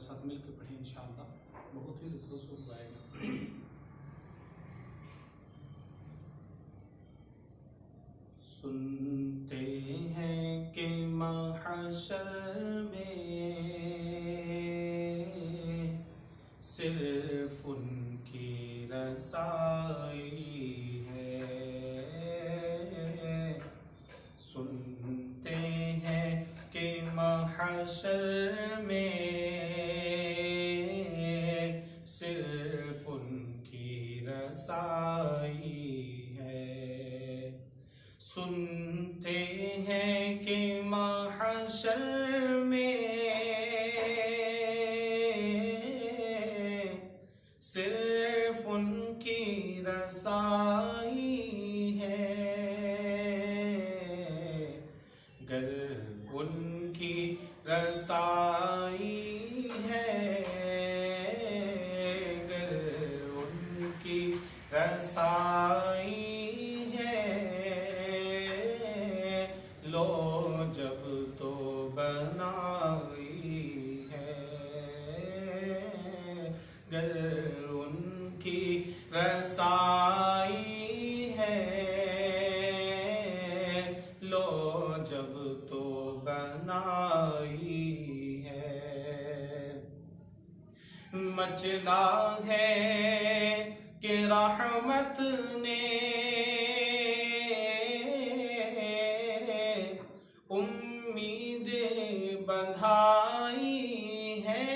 ساتھ مل کے پڑھیں انشاءاللہ، بہت ہی لطف اندوز آئے گا۔ سنتے ہیں کہ محشر میں صرف ان کی رسائی ہے، سنتے ہیں کہ محشر میں صرف ان کی رسائی ہے، سنتے ہیں کہ محشر میں صرف ان کی رسائی ہے، گر ان کی رسائی ہے، گر ان کی رسائی ہے، لو جب تو بنائی ہے، گر ان کی رسائی ہے، لو جب تو بنائی ہے، مچلا ہے کہ رحمت نے امید بندھائی ہے،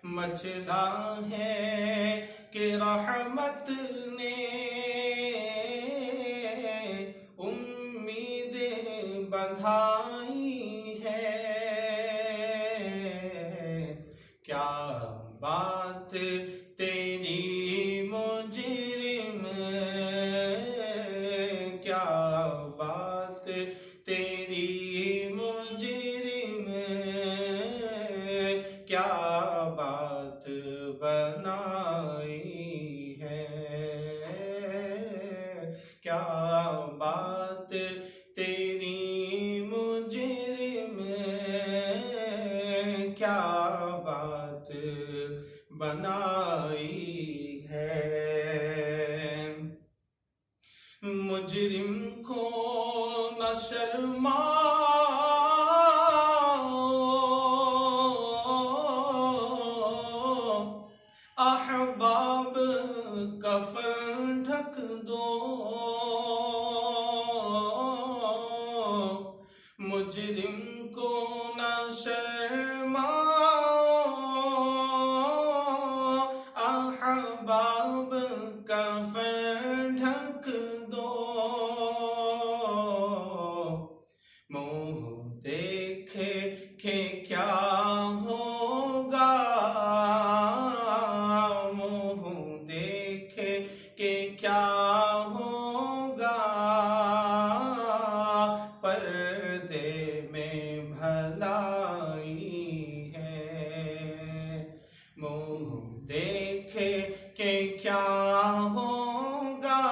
مچلا ہے کہ رحمت نے امید بندھائی ہے، کیا بات تیری مجرم، کیا بات تیری مجرم، کیا بات بنائی ہے، کیا بات تیری مجرم، کیا بات بنائی ہے، مجرم کو نہ شرماؤ، احباب کفن ڈھک دو، مجرم کو نہ شرماؤ، احباب کفن ڈھک دو، منہ دیکھ کے کیا ہوگا، منہ دیکھ کے کیا ہوگا، پردے میں بھلائی ہے، منہ دیکھ کے کیا ہوگا،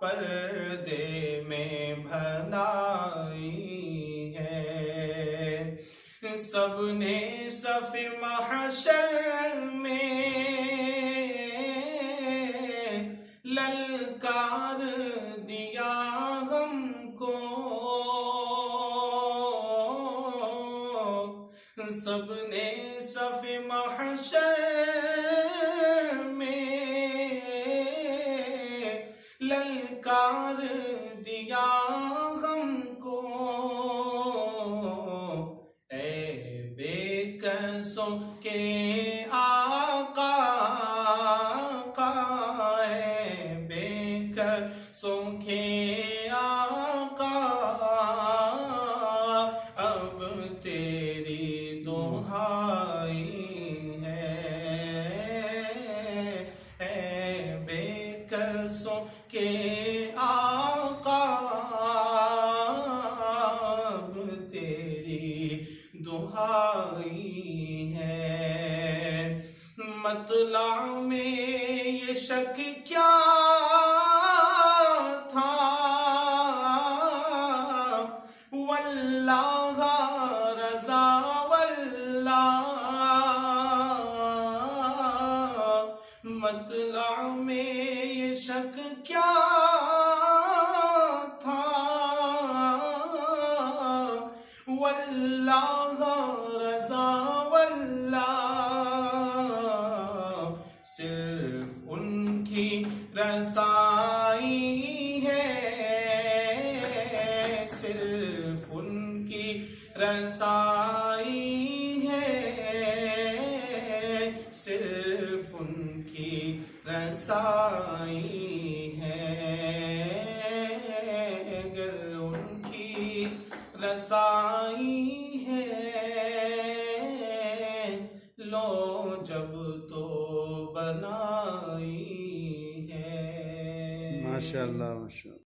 پردے میں بھلائی ہے، سب نے صف محشر میں للکار دیا ہم کو، سب نے صف محشر میں للکار دیا ہم کو، اے بے کسوں کے آقا، اے بے کسوں کے آقا، اب تیری دہائی ہے، اے بے کسوں کے آقا، اب تیری دہائی ہے، مطلع میں یہ شک کیا تھا، مطلع میں یہ شک کیا تھا، واللہ رضا واللہ صرف ان کی رضائی ہے، صرف ان کی رضائی ہے، صرف ان کی رضائی ہے، اگر ان کی رضائی ہے، لو جب تو بنائی ہے۔ ماشاءاللہ ماشاءاللہ۔